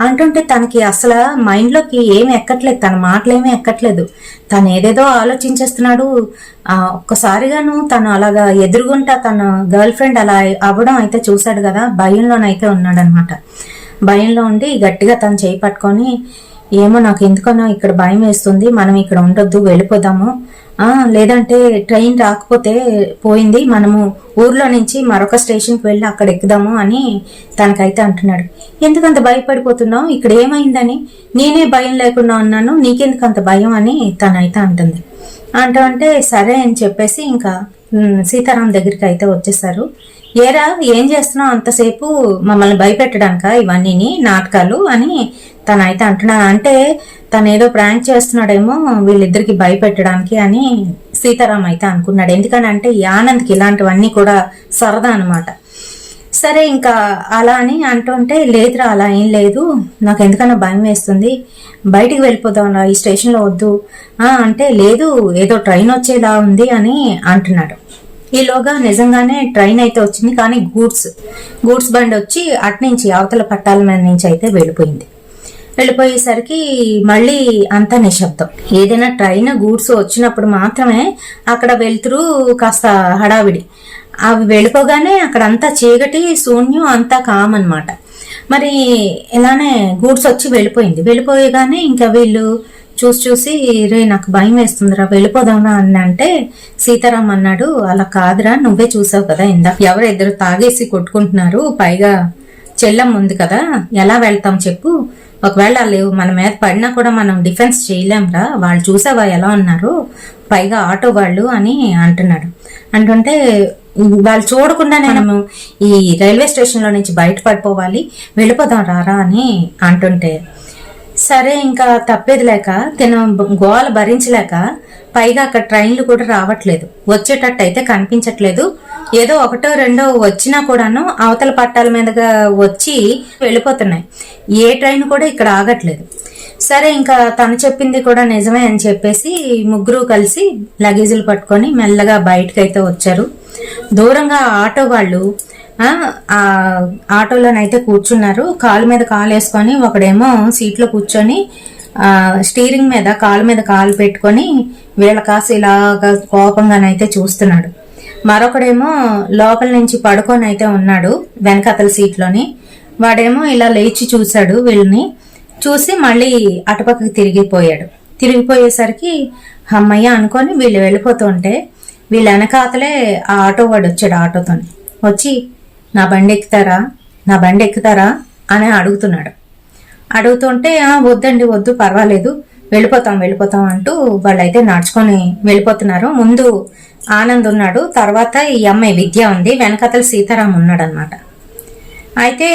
అంటుంటే తనకి అసలు మైండ్ లోకి ఏమి ఎక్కట్లేదు, తన మాటలేమీ ఎక్కట్లేదు. తను ఏదేదో ఆలోచించేస్తున్నాడు. ఒక్కసారిగాను తను అలాగా ఎదురుగుంటా తన గర్ల్ ఫ్రెండ్ అలా అవ్వడం అయితే చూశాడు కదా, భయంలోనైతే ఉన్నాడనమాట. భయంలో ఉండి గట్టిగా తను చేయి పట్టుకొని ఏమో నాకు ఎందుకనో ఇక్కడ భయం వేస్తుంది, మనం ఇక్కడ ఉండొద్దు, వెళ్ళిపోదాము, లేదంటే ట్రైన్ రాకపోతే పోయింది, మనము ఊర్లో నుంచి మరొక స్టేషన్కి వెళ్ళి అక్కడ ఎక్కుదాము అని తనకైతే అంటున్నాడు. ఎందుకంత భయపడిపోతున్నావు, ఇక్కడ ఏమైందని, నేనే భయం లేకుండా ఉన్నాను, నీకెందుకు అంత భయం అని తనైతే అంటే సరే అని చెప్పేసి ఇంకా సీతారాం దగ్గరికి అయితే వచ్చేసారు. ఏరా ఏం చేస్తున్నావు అంతసేపు, మమ్మల్ని భయపెట్టడానిక ఇవన్నీ నాటకాలు అని తనైతే అంటున్నాడు. అంటే తను ఏదో ప్రాంక్ చేస్తున్నాడేమో వీళ్ళిద్దరికి భయపెట్టడానికి అని సీతారాం అయితే అనుకున్నాడు. ఎందుకనంటే ఈ ఆనంద్కి ఇలాంటివన్నీ కూడా సరదా అనమాట. సరే ఇంకా అలా అని అంటుంటే లేదురా అలా ఏం లేదు, నాకు ఎందుకన్నా భయం వేస్తుంది, బయటికి వెళ్ళిపోదాం ఈ స్టేషన్లో వద్దు అంటే లేదు ఏదో ట్రైన్ వచ్చేలా ఉంది అని అంటున్నాడు. ఈలోగా నిజంగానే ట్రైన్ అయితే వచ్చింది, కానీ గూడ్స్ బండి వచ్చి అట్నుంచి అవతల పట్టాల మీద నుంచి అయితే వెళ్ళిపోయేసరికి మళ్ళీ అంతా నిశ్శబ్దం. ఏదైనా ట్రైన్ గూడ్స్ వచ్చినప్పుడు మాత్రమే అక్కడ వెళ్తురు కాస్త హడావిడి, అవి వెళ్ళిపోగానే అక్కడ అంతా చీకటి శూన్యం అంతా కామ్ అనమాట. మరి ఇలానే గూడ్స్ వచ్చి వెళ్ళిపోయేగానే ఇంకా వీళ్ళు చూసి రే నాకు భయం వేస్తుందిరా వెళ్ళిపోదామా అని అంటే సీతారాం అన్నాడు, అలా కాదురా, నువ్వే చూసావు కదా ఇందాక ఎవరు ఇద్దరు తాగేసి కొట్టుకుంటున్నారు, పైగా చెల్లెమ్మ ఉంది కదా, ఎలా వెళ్తాం చెప్పు, ఒకవేళ వాళ్ళు మన మీద పడినా కూడా మనం డిఫెన్స్ చేయలేంరా, వాళ్ళు చూసావా ఎలా ఉన్నారు, పైగా ఆటో వాళ్ళు అని అంటుంటే వాళ్ళు చూడకుండా నేను ఈ రైల్వే స్టేషన్ లో నుంచి బయటపడిపోవాలి, వెళ్ళిపోదాం రారా అని అంటుంటే సరే ఇంకా తప్పేది లేక తిన గోల భరించలేక, పైగా అక్కడ ట్రైన్లు కూడా రావట్లేదు, వచ్చేటట్టు అయితే కనిపించట్లేదు, ఏదో ఒకటో రెండో వచ్చినా కూడాను అవతల పట్టాల మీదగా వచ్చి వెళ్ళిపోతున్నాయి, ఏ ట్రైన్ కూడా ఇక్కడ ఆగట్లేదు. సరే ఇంకా తను చెప్పింది కూడా నిజమే అని చెప్పేసి ముగ్గురు కలిసి లగేజీలు పట్టుకొని మెల్లగా బయటకైతే వచ్చారు. దూరంగా ఆటో వాళ్ళు ఆటోలోనైతే కూర్చున్నారు, కాలు మీద కాలు వేసుకొని, ఒకడేమో సీట్లో కూర్చొని స్టీరింగ్ మీద కాలు పెట్టుకొని వీళ్ళ కాసు ఇలాగా కోపంగానైతే చూస్తున్నాడు. మరొకడేమో లోపల నుంచి పడుకొని అయితే ఉన్నాడు వెనకతల సీట్లోని. వాడేమో ఇలా లేచి చూశాడు, వీళ్ళని చూసి మళ్ళీ అటుపక్కకి తిరిగిపోయేసరికి అమ్మయ్య అనుకొని వీళ్ళు వెళ్ళిపోతుంటే వీళ్ళ వెనకాతలే ఆ ఆటో వాడు వచ్చాడు. ఆటోతోని వచ్చి నా బండి ఎక్కుతారా అని అడుగుతుంటే వద్దండి వద్దు పర్వాలేదు, వెళ్ళిపోతాం వెళ్ళిపోతాం అంటూ వాళ్ళైతే నడుచుకొని వెళ్ళిపోతున్నారు. ముందు ఆనంద్ ఉన్నాడు, తర్వాత ఈ అమ్మాయి విద్య ఉంది, వెనకతల సీతారాం ఉన్నాడు అనమాట. అయితే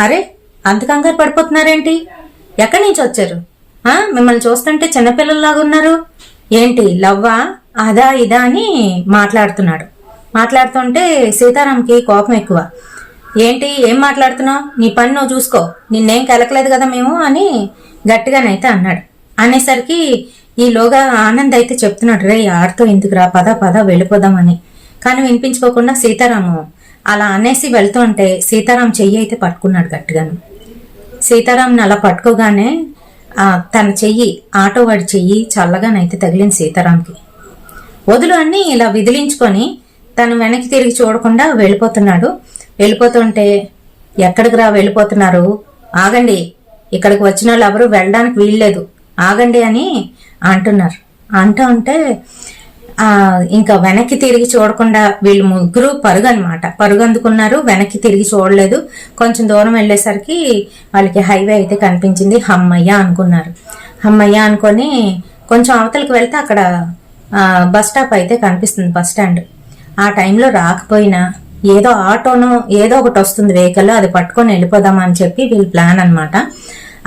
అరే అంత కంగారు పడిపోతున్నారేంటి, ఎక్కడి నుంచి వచ్చారు, మిమ్మల్ని చూస్తుంటే చిన్నపిల్లల్లాగా ఉన్నారు, ఏంటి లవ్వా అదా ఇదా అని మాట్లాడుతుంటే సీతారాంకి కోపం ఎక్కువ. ఏంటి ఏం మాట్లాడుతున్నావు, నీ పని నువ్వు చూసుకో, నిన్నేం కెలకలేదు కదా మేము అని గట్టిగానైతే అన్నాడు. అనేసరికి ఈలోగా ఆనంద్ అయితే చెప్తున్నాడు, రే ఆడితో ఎందుకురా, పద పద వెళ్ళిపోదామని. కానీ వినిపించుకోకుండా సీతారాము అలా అనేసి వెళ్తుంటే సీతారాం చెయ్యి అయితే పట్టుకున్నాడు గట్టిగాను. సీతారాంని అలా పట్టుకోగానే తన చెయ్యి, ఆటో వాడి చెయ్యి చల్లగానైతే తగిలింది సీతారాంకి. వదులు అన్ని ఇలా విదిలించుకొని తను వెనక్కి తిరిగి చూడకుండా వెళ్ళిపోతున్నాడు. వెళ్ళిపోతుంటే ఎక్కడికి రా వెళ్ళిపోతున్నారు, ఆగండి, ఇక్కడికి వచ్చిన వాళ్ళు ఎవరు వెళ్ళడానికి వీల్లేదు, ఆగండి అని అంటున్నారు. ఉంటే ఇంకా వెనక్కి తిరిగి చూడకుండా వీళ్ళు ముగ్గురు పరుగు అందుకున్నారు, వెనక్కి తిరిగి చూడలేదు. కొంచెం దూరం వెళ్ళేసరికి వాళ్ళకి హైవే అయితే కనిపించింది. హమ్మయ్య అనుకున్నారు. హమ్మయ్య అనుకొని కొంచెం అవతలకి వెళ్తే అక్కడ బస్ స్టాప్ అయితే కనిపిస్తుంది, బస్ స్టాండ్. ఆ టైంలో రాకపోయినా ఏదో ఆటోనో ఏదో ఒకటి వస్తుంది వెహికల్, అది పట్టుకొని వెళ్ళిపోదామని చెప్పి వీళ్ళ ప్లాన్ అనమాట.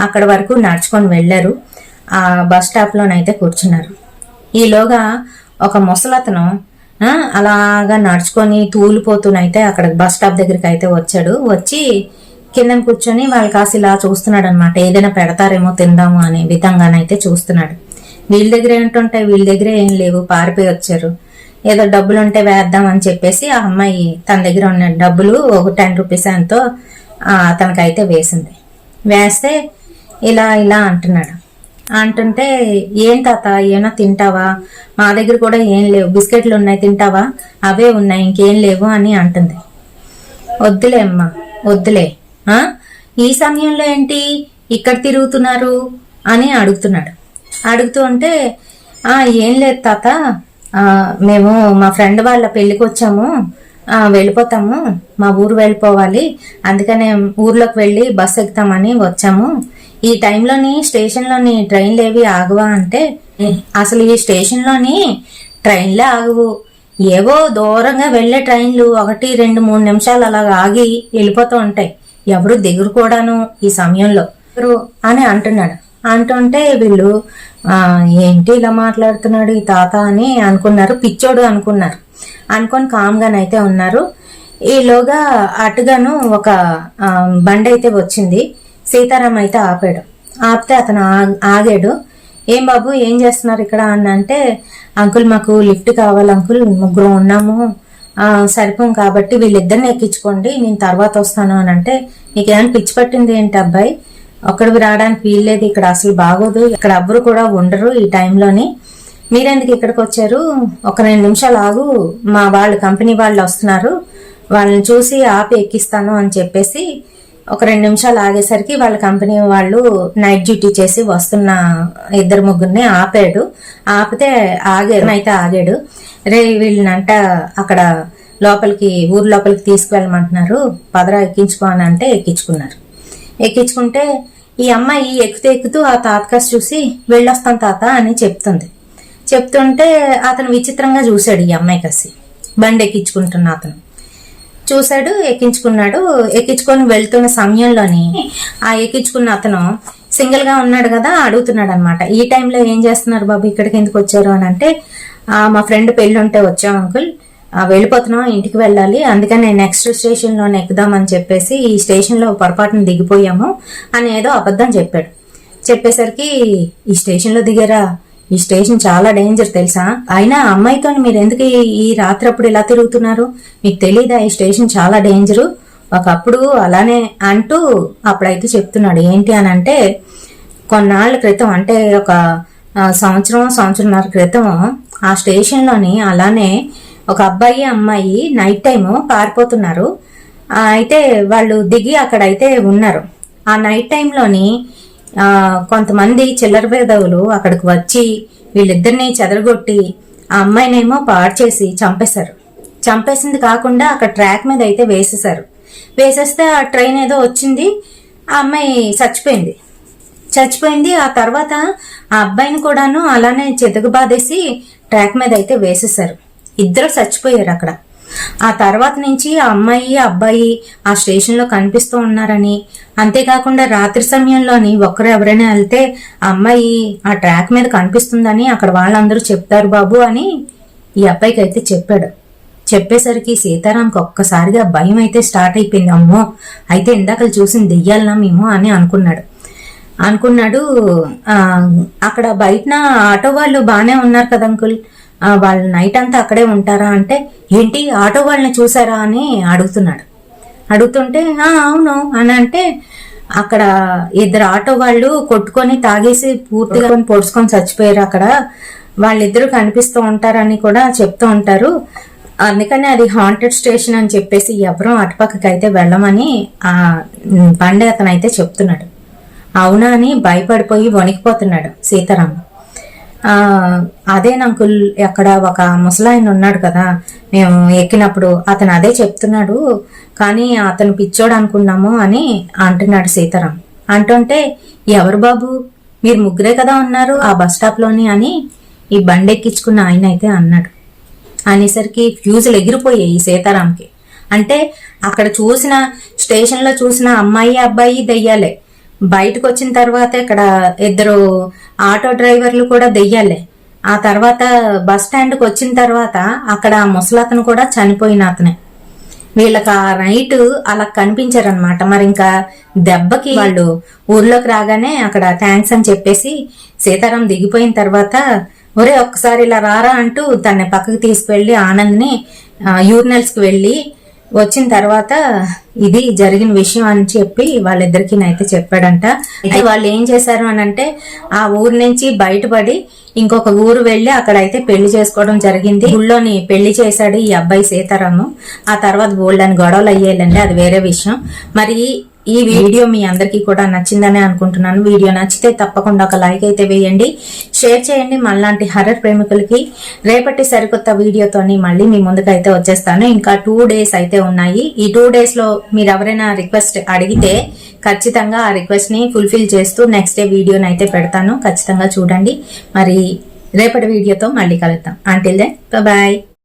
అక్కడ వరకు నడుచుకొని వెళ్ళారు. ఆ బస్ స్టాప్ లోనైతే కూర్చున్నారు. ఈలోగా ఒక ముసలతను అలాగా నడుచుకొని తూలిపోతూనైతే అక్కడ బస్ స్టాప్ దగ్గరికి అయితే వచ్చాడు. వచ్చి కింద కూర్చొని వాళ్ళు కాసి ఇలా చూస్తున్నాడు అనమాట, ఏదైనా పెడతారేమో తిందాము అనే విధంగానైతే చూస్తున్నాడు. వీళ్ళ దగ్గర ఏంటుంటాయి, వీళ్ళ దగ్గర ఏం లేవు, పారిపోయి వచ్చారు. ఏదో డబ్బులు ఉంటే వేద్దాం అని చెప్పేసి ఆ అమ్మాయి తన దగ్గర ఉన్న డబ్బులు ఒక 10 రూపీస్ ఎంతో అతనికైతే వేసింది. వేస్తే ఇలా ఇలా అంటుంటే ఏం తాత ఏమైనా తింటావా, మా దగ్గర కూడా ఏం లేవు, బిస్కెట్లు ఉన్నాయి తింటావా, అవే ఉన్నాయి ఇంకేం లేవు అని అంటుంది. వద్దులే అమ్మా వద్దులే, ఈ సమయంలో ఏంటి ఇక్కడ తిరుగుతున్నారు అని అడుగుతూ ఉంటే ఏం లేదు తాత, మేము మా ఫ్రెండ్ వాళ్ళ పెళ్లికి వచ్చాము, వెళ్ళిపోతాము, మా ఊరు వెళ్ళిపోవాలి, అందుకనే ఊర్లోకి వెళ్ళి బస్సు ఎక్కుతామని వచ్చాము. ఈ టైంలోని స్టేషన్లోని ట్రైన్లు ఏవి ఆగవా అంటే, అసలు ఈ స్టేషన్లోని ట్రైన్లే ఆగవు, ఏవో దూరంగా వెళ్లే ట్రైన్లు 1, 2, 3 నిమిషాలు అలాగా ఆగి వెళ్ళిపోతూ ఉంటాయి, ఎవరు దిగురు కూడాను ఈ సమయంలో అని అంటుంటే వీళ్ళు ఏంటి ఇలా మాట్లాడుతున్నాడు ఈ తాత అని అనుకున్నారు, పిచ్చోడు అనుకొని కామ్గానైతే ఉన్నారు. ఈలోగా అటుగాను ఒక బండి అయితే వచ్చింది. సీతారాం అయితే ఆపితే అతను ఆగాడు. ఏం బాబు ఏం చేస్తున్నారు ఇక్కడ అని అంటే, అంకుల్ మాకు లిఫ్ట్ కావాలి అంకుల్, ముగ్గురు ఉన్నాము, సరిపోం కాబట్టి వీళ్ళిద్దరిని ఎక్కించుకోండి, నేను తర్వాత వస్తాను అని అంటే, నీకు ఏమైనా పిచ్చి పట్టింది ఏంటి అబ్బాయి, ఒక్కడికి రావడానికి వీల్లేదు, ఇక్కడ అసలు బాగోదు, ఇక్కడ ఎవ్వరు కూడా ఉండరు ఈ టైంలోని, మీరెందుకు ఇక్కడికి వచ్చారు, ఒక 2 నిమిషాలు ఆగు, మా వాళ్ళు కంపెనీ వాళ్ళు వస్తున్నారు, వాళ్ళని చూసి ఆపి ఎక్కిస్తాను అని చెప్పేసి ఒక 2 నిమిషాలు ఆగేసరికి వాళ్ళ కంపెనీ వాళ్ళు నైట్ డ్యూటీ చేసి వస్తున్న 2, 3 ఆపాడు. ఆపితే ఆగాడు. రే వీళ్ళనంట అక్కడ ఊరు లోపలికి తీసుకువెళ్ళమంటున్నారు, పదరా ఎక్కించుకో అని అంటే ఎక్కించుకుంటే ఈ అమ్మాయి ఎక్కుతూ ఆ తాతకాసు చూసి వెళ్ళొస్తాను తాత అని చెప్తుంటే అతను విచిత్రంగా చూశాడు. ఈ అమ్మాయి కసి బండి ఎక్కించుకుంటున్న అతను చూశాడు, ఎక్కించుకొని వెళ్తున్న సమయంలోని ఆ ఎక్కించుకున్న అతను సింగిల్ గా ఉన్నాడు కదా, అడుగుతున్నాడు అనమాట, ఈ టైంలో ఏం చేస్తున్నారు బాబు, ఇక్కడికి ఎందుకు వచ్చారు అని అంటే, మా ఫ్రెండ్ పెళ్లి ఉంటే వచ్చాం అంకుల్, వెళ్ళిపోతున్నాం, ఇంటికి వెళ్ళాలి, అందుకని నెక్స్ట్ స్టేషన్ లోనే ఎక్కుదామని చెప్పేసి ఈ స్టేషన్ లో పొరపాటున దిగిపోయాము అని ఏదో అబద్ధం చెప్పేసరికి, ఈ స్టేషన్ లో దిగారా, ఈ స్టేషన్ చాలా డేంజర్ తెలుసా, అయినా అమ్మాయితో మీరు ఎందుకు ఈ రాత్రప్పుడు ఇలా తిరుగుతున్నారు, మీకు తెలీదా ఈ స్టేషన్ చాలా డేంజరు, ఒకప్పుడు అలానే అంటూ అప్పుడైతే చెప్తున్నాడు. ఏంటి అని అంటే, కొన్నాళ్ళ క్రితం అంటే ఒక సంవత్సరంన్నర క్రితం ఆ స్టేషన్లోని అలానే ఒక అబ్బాయి అమ్మాయి నైట్ టైము పారిపోతున్నారు. అయితే వాళ్ళు దిగి అక్కడైతే ఉన్నారు. ఆ నైట్ టైంలోని కొంతమంది చిల్లర పేదవులు అక్కడికి వచ్చి వీళ్ళిద్దరిని చెదరగొట్టి ఆ అమ్మాయినేమో పాడు చేసి చంపేసింది కాకుండా అక్కడ ట్రాక్ మీద అయితే వేసేస్తే ఆ ట్రైన్ ఏదో వచ్చింది, ఆ అమ్మాయి చచ్చిపోయింది. ఆ తర్వాత ఆ అబ్బాయిని కూడాను అలానే చితకు బాధేసి ట్రాక్ మీద అయితే వేసేసారు. ఇద్దరు చచ్చిపోయారు అక్కడ. ఆ తర్వాత నుంచి ఆ అమ్మాయి అబ్బాయి ఆ స్టేషన్ లో కనిపిస్తూ ఉన్నారని, అంతేకాకుండా రాత్రి సమయంలోని ఒక్కరు ఎవరైనా వెళ్తే ఆ అమ్మాయి ఆ ట్రాక్ మీద కనిపిస్తుందని అక్కడ వాళ్ళందరూ చెప్తారు బాబు అని ఈ అబ్బాయికి అయితే చెప్పాడు. చెప్పేసరికి సీతారాంకి ఒక్కసారిగా భయం అయితే స్టార్ట్ అయిపోయింది. అమ్మో, అయితే ఇందాక చూసిన దెయ్యాలనా మేము అని అనుకున్నాడు. అక్కడ బయటన ఆటో వాళ్ళు బానే ఉన్నారు కదా అంకుల్, వాళ్ళు నైట్ అంతా అక్కడే ఉంటారా అంటే, ఏంటి ఆటో వాళ్ళని చూసారా అని అడుగుతుంటే అవును అని అంటే, అక్కడ ఇద్దరు ఆటో వాళ్ళు కొట్టుకొని తాగేసి పూర్తిగా పొడుచుకొని చచ్చిపోయారు. అక్కడ వాళ్ళిద్దరూ కనిపిస్తూ ఉంటారని కూడా చెప్తూ ఉంటారు. అందుకని అది హాంటెడ్ స్టేషన్ అని చెప్పేసి ఎవరూ అటుపక్కకి అయితే వెళ్ళమని ఆ బండి అతను అయితే చెప్తున్నాడు. అవునా అని భయపడిపోయి వణికిపోతున్నాడు సీతారాం. అదేనంకుల్, అక్కడ ఒక ముసలాయన ఉన్నాడు కదా మేము ఎక్కినప్పుడు, అతను అదే చెప్తున్నాడు, కానీ అతను పిచ్చోడు అనుకున్నాము అని అంటున్నాడు సీతారాం. అంటుంటే, ఎవరు బాబు, మీరు ముగ్గురే కదా ఉన్నారు ఆ బస్ స్టాప్ లోని అని ఈ బండి ఎక్కించుకున్న ఆయన అయితే అన్నాడు. అనేసరికి ఫ్యూజులు ఎగిరిపోయాయి సీతారాంకి. అంటే అక్కడ చూసిన స్టేషన్ లో చూసిన అమ్మాయి అబ్బాయి దెయ్యాలే, బయటకు వచ్చిన తర్వాత ఇక్కడ ఇద్దరు ఆటో డ్రైవర్లు కూడా దెయ్యాలే, ఆ తర్వాత బస్ స్టాండ్కి వచ్చిన తర్వాత అక్కడ ముసలతను కూడా చనిపోయిన అతనే. వీళ్ళకి ఆ నైట్ అలా కనిపించారనమాట. మరి ఇంకా దెబ్బకి వాళ్ళు ఊర్లోకి రాగానే అక్కడ థ్యాంక్స్ అని చెప్పేసి సీతారాం దిగిపోయిన తర్వాత, ఒరే ఒక్కసారి ఇలా రారా అంటూ తన పక్కకి తీసుకువెళ్లి ఆనంద్ని యూరినల్స్ కి వెళ్ళి వచ్చిన తర్వాత ఇది జరిగిన విషయం అని చెప్పి వాళ్ళిద్దరికి అయితే చెప్పాడంట. అయితే వాళ్ళు ఏం చేశారు అని అంటే, ఆ ఊరు నుంచి బయటపడి ఇంకొక ఊరు వెళ్లి అక్కడ అయితే పెళ్లి చేసుకోవడం జరిగింది. ఊళ్ళోని పెళ్లి చేశాడు ఈ అబ్బాయి సీతారాము. ఆ తర్వాత బోల్డని గొడవలు అయ్యేయాలండి, అది వేరే విషయం. మరి ఈ వీడియో మీ అందరికీ కూడా నచ్చిందనే అనుకుంటున్నాను. వీడియో నచ్చితే తప్పకుండా ఒక లైక్ అయితే వేయండి, షేర్ చేయండి. మనలాంటి హర్రర్ ప్రేమికులకి రేపటి సరికొత్త వీడియోతోని మళ్ళీ మీ ముందుకు అయితే వచ్చేస్తాను. ఇంకా 2 days అయితే ఉన్నాయి. ఈ 2 days లో మీరు ఎవరైనా రిక్వెస్ట్ అడిగితే ఖచ్చితంగా ఆ రిక్వెస్ట్ ని ఫుల్ఫిల్ చేస్తూ నెక్స్ట్ డే వీడియోని అయితే పెడతాను. ఖచ్చితంగా చూడండి. మరి రేపటి వీడియోతో మళ్ళీ కలుద్దాం. Until then bye.